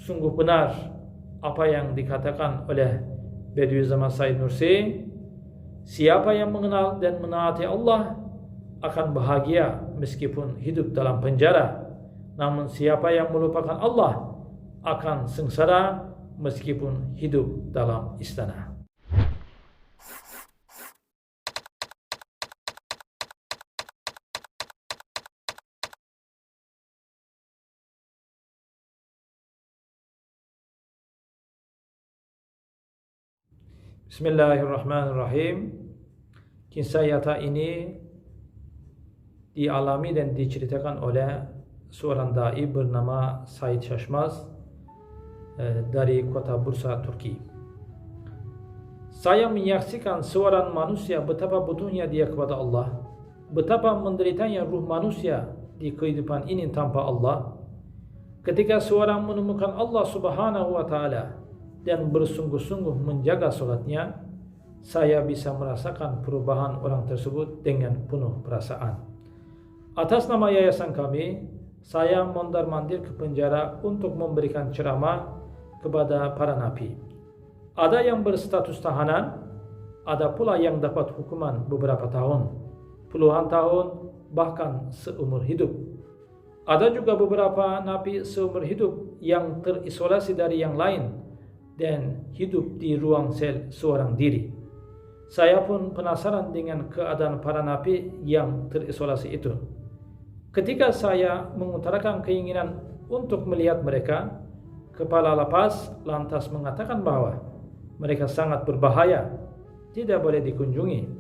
sungguh benar apa yang dikatakan oleh Bediüzzaman Said Nursi, siapa yang mengenal dan menaati Allah akan bahagia meskipun hidup dalam penjara. Namun siapa yang melupakan Allah akan sengsara meskipun hidup dalam istana. Bismillahirrahmanirrahim. Kisah nyata ini dialami dan diceritakan oleh seorang dai bernama Said Shashmaz dari kota Bursa, Turki. Saya menyaksikan seorang manusia betapa butuhnya dia kepada Allah, betapa menderitanya ruh manusia di kehidupan ini tanpa Allah. Ketika seorang menemukan Allah Subhanahu wa Ta'ala dan bersungguh-sungguh menjaga sholatnya, saya bisa merasakan perubahan orang tersebut dengan penuh perasaan. Atas nama yayasan kami, saya mondar-mandir ke penjara untuk memberikan ceramah kepada para napi. Ada yang berstatus tahanan, ada pula yang dapat hukuman beberapa tahun, puluhan tahun, bahkan seumur hidup. Ada juga beberapa napi seumur hidup yang terisolasi dari yang lain dan hidup di ruang sel seorang diri. Saya pun penasaran dengan keadaan para napi yang terisolasi itu. Ketika saya mengutarakan keinginan untuk melihat mereka, kepala lapas lantas mengatakan bahwa mereka sangat berbahaya, tidak boleh dikunjungi.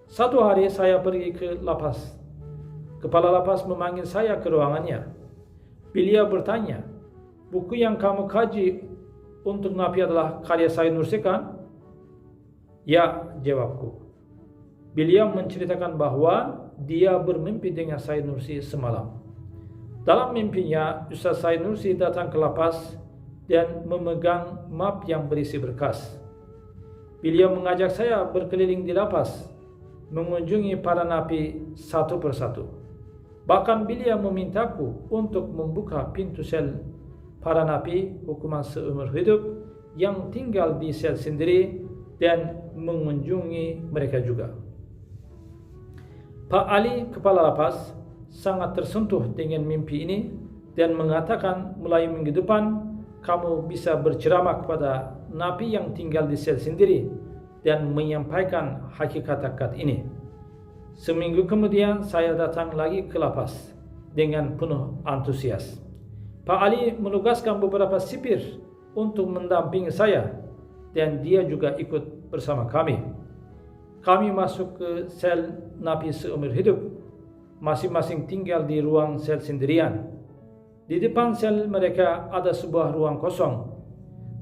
Satu hari saya pergi ke lapas. Kepala lapas memanggil saya ke ruangannya. Beliau bertanya, "Buku yang kamu kaji untuk napi adalah karya Said Nursi kan?" "Ya," jawabku. Beliau menceritakan bahwa dia bermimpi dengan Said Nursi semalam. Dalam mimpinya, Ustaz Said Nursi datang ke lapas dan memegang map yang berisi berkas. Beliau mengajak saya berkeliling di lapas, mengunjungi para napi satu persatu. Bahkan beliau memintaku untuk membuka pintu sel para napi hukuman seumur hidup yang tinggal di sel sendiri dan mengunjungi mereka juga. Pak Ali, kepala lapas, sangat tersentuh dengan mimpi ini dan mengatakan mulai minggu depan kamu bisa berceramah kepada napi yang tinggal di sel sendiri dan menyampaikan hakikat ini. Seminggu kemudian saya datang lagi ke lapas dengan penuh antusias. Pak Ali menugaskan beberapa sipir untuk mendampingi saya dan dia juga ikut bersama kami. Kami masuk ke sel napi seumur hidup, masing-masing tinggal di ruang sel sendirian. Di depan sel mereka ada sebuah ruang kosong.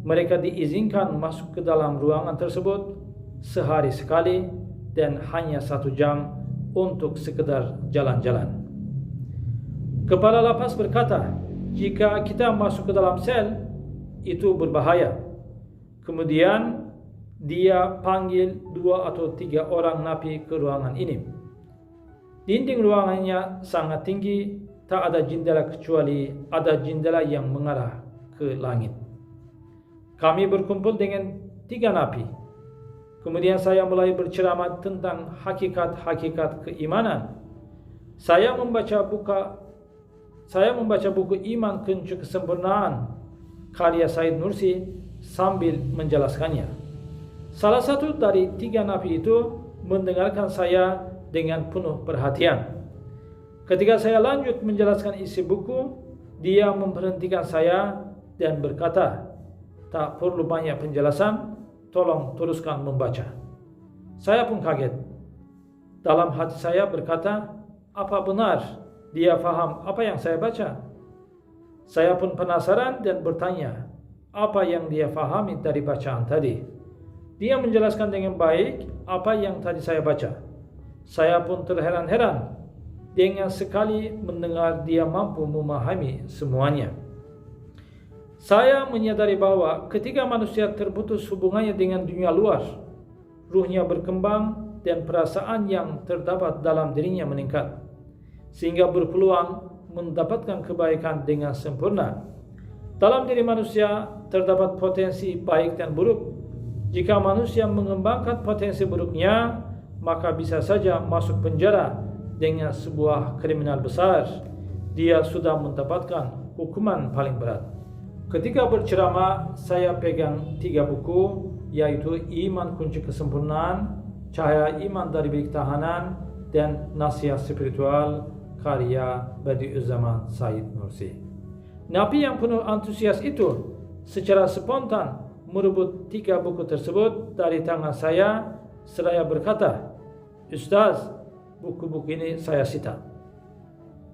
Mereka diizinkan masuk ke dalam ruangan tersebut sehari sekali dan hanya 1 jam untuk sekedar jalan-jalan. Kepala lapas berkata, jika kita masuk ke dalam sel, itu berbahaya. Kemudian dia panggil 2 atau 3 orang napi ke ruangan ini. Dinding ruangannya sangat tinggi, tak ada jendela kecuali ada jendela yang mengarah ke langit. Kami berkumpul dengan 3 napi. Kemudian saya mulai berceramah tentang hakikat-hakikat keimanan. Saya membaca buku Iman Kunci Kesempurnaan karya Said Nursi sambil menjelaskannya. Salah satu dari 3 napi itu mendengarkan saya dengan penuh perhatian. Ketika saya lanjut menjelaskan isi buku, dia memberhentikan saya dan berkata, "Tak perlu banyak penjelasan, tolong teruskan membaca." Saya pun kaget. Dalam hati saya berkata, apa benar dia faham apa yang saya baca? Saya pun penasaran dan bertanya, apa yang dia fahami dari bacaan tadi? Dia menjelaskan dengan baik apa yang tadi saya baca. Saya pun terheran-heran dengan sekali mendengar dia mampu memahami semuanya. Saya menyadari bahwa ketika manusia terputus hubungannya dengan dunia luar, ruhnya berkembang dan perasaan yang terdapat dalam dirinya meningkat, sehingga berpeluang mendapatkan kebaikan dengan sempurna. Dalam diri manusia terdapat potensi baik dan buruk. Jika manusia mengembangkan potensi buruknya, maka bisa saja masuk penjara dengan sebuah kriminal besar. Dia sudah mendapatkan hukuman paling berat. Ketika berceramah, saya pegang 3 buku, yaitu Iman Kunci Kesempurnaan, Cahaya Iman dari Bilik Tahanan, dan Nasihat Spiritual karya Badi'uzzaman Said Nursi. Nabi yang penuh antusias itu secara spontan merebut 3 buku tersebut dari tangan saya seraya berkata, "Ustaz, buku-buku ini saya sita."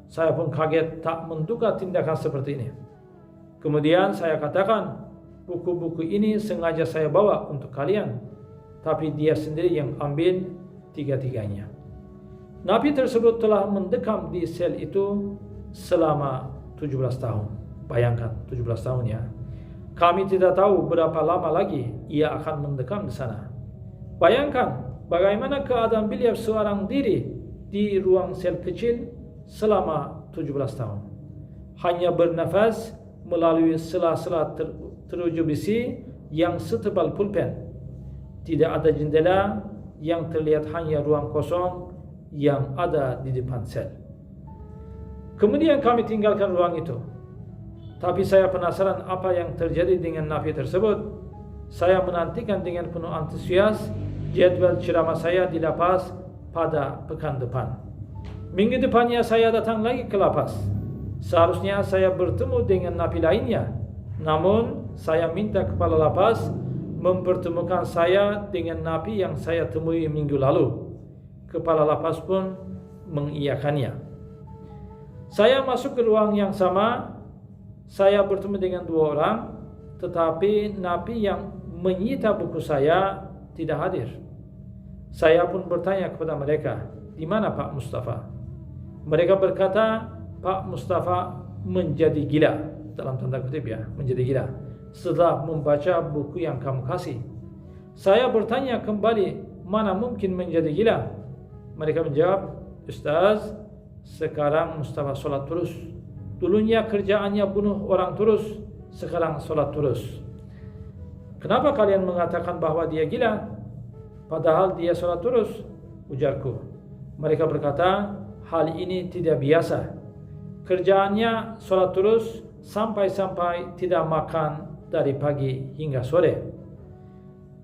Saya pun kaget tak menduga tindakan seperti ini. Kemudian saya katakan, "Buku-buku ini sengaja saya bawa untuk kalian, tapi dia sendiri yang ambil 3-tiganya." Nabi tersebut telah mendekam di sel itu selama 17 tahun. Bayangkan, 17 tahun ya. Kami tidak tahu berapa lama lagi ia akan mendekam di sana. Bayangkan bagaimana keadaan beliau seorang diri di ruang sel kecil selama 17 tahun. Hanya bernafas melalui sela-sela teruju besi yang setebal pulpen. Tidak ada jendela, yang terlihat hanya ruang kosong yang ada di depan sel. Kemudian kami tinggalkan ruang itu. Tapi saya penasaran apa yang terjadi dengan Nabi tersebut. Saya menantikan dengan penuh antusias jadwal ceramah saya di lapas pada pekan depan. Minggu depannya saya datang lagi ke lapas. Seharusnya saya bertemu dengan napi lainnya. Namun saya minta kepala lapas mempertemukan saya dengan napi yang saya temui minggu lalu. Kepala lapas pun mengiyakannya. Saya masuk ke ruang yang sama. Saya bertemu dengan 2 orang, tetapi napi yang menyita buku saya tidak hadir. Saya pun bertanya kepada mereka, "Di mana Pak Mustafa?" Mereka berkata, "Pak Mustafa menjadi gila," dalam tanda kutip ya, menjadi gila, "setelah membaca buku yang kamu kasih." Saya bertanya kembali, "Mana mungkin menjadi gila?" Mereka menjawab, "Ustaz, sekarang Mustafa sholat terus. Dulunya kerjaannya bunuh orang terus, sekarang sholat terus. Kenapa kalian mengatakan bahwa dia gila, padahal dia sholat terus?" Ujarku. Mereka berkata, "Hal ini tidak biasa. Kerjaannya sholat terus sampai-sampai tidak makan dari pagi hingga sore."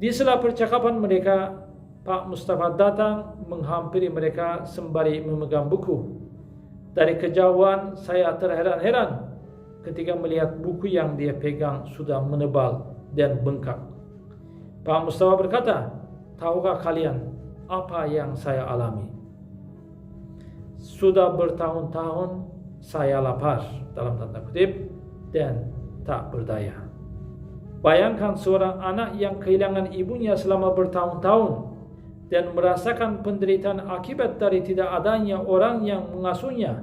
Di sela percakapan mereka, Pak Mustafa datang menghampiri mereka sembari memegang buku. Dari kejauhan saya terheran-heran ketika melihat buku yang dia pegang sudah menebal dan bengkak. Pak Mustafa berkata, "Tahukah kalian apa yang saya alami? Sudah bertahun-tahun saya lapar," dalam tanda kutip, "dan tak berdaya." Bayangkan seorang anak yang kehilangan ibunya selama bertahun-tahun dan merasakan penderitaan akibat dari tidak adanya orang yang mengasuhnya,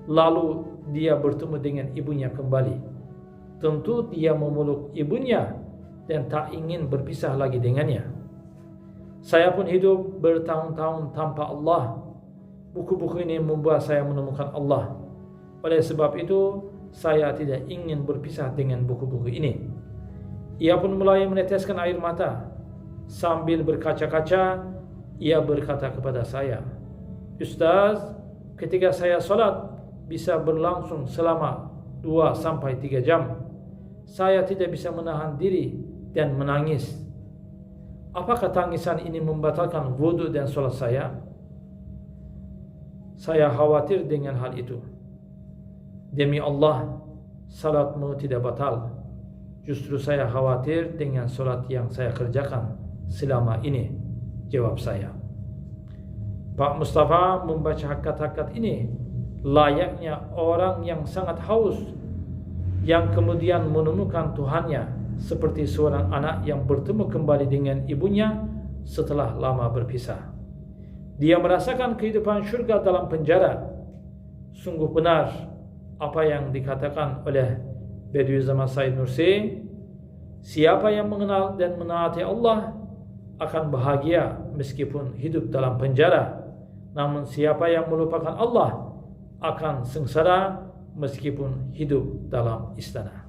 lalu dia bertemu dengan ibunya kembali. Tentu dia memeluk ibunya dan tak ingin berpisah lagi dengannya. Saya pun hidup bertahun-tahun tanpa Allah. Buku-buku ini membuat saya menemukan Allah. Oleh sebab itu, saya tidak ingin berpisah dengan buku-buku ini. Ia pun mulai meneteskan air mata. Sambil berkaca-kaca, ia berkata kepada saya, "Ustaz, ketika saya sholat bisa berlangsung selama 2-3 jam. Saya tidak bisa menahan diri dan menangis. Apakah tangisan ini membatalkan wudhu dan sholat saya? Saya khawatir dengan hal itu." "Demi Allah, salatmu tidak batal. Justru saya khawatir dengan sholat yang saya kerjakan selama ini," jawab saya. Pak Mustafa membaca kata-kata ini layaknya orang yang sangat haus, yang kemudian menemukan Tuhannya, seperti seorang anak yang bertemu kembali dengan ibunya setelah lama berpisah. Dia merasakan kehidupan syurga dalam penjara. Sungguh benar apa yang dikatakan oleh Badi'uzzaman Said Nursi, "Siapa yang mengenal dan menaati Allah akan bahagia meskipun hidup dalam penjara. Namun siapa yang melupakan Allah akan sengsara meskipun hidup dalam istana."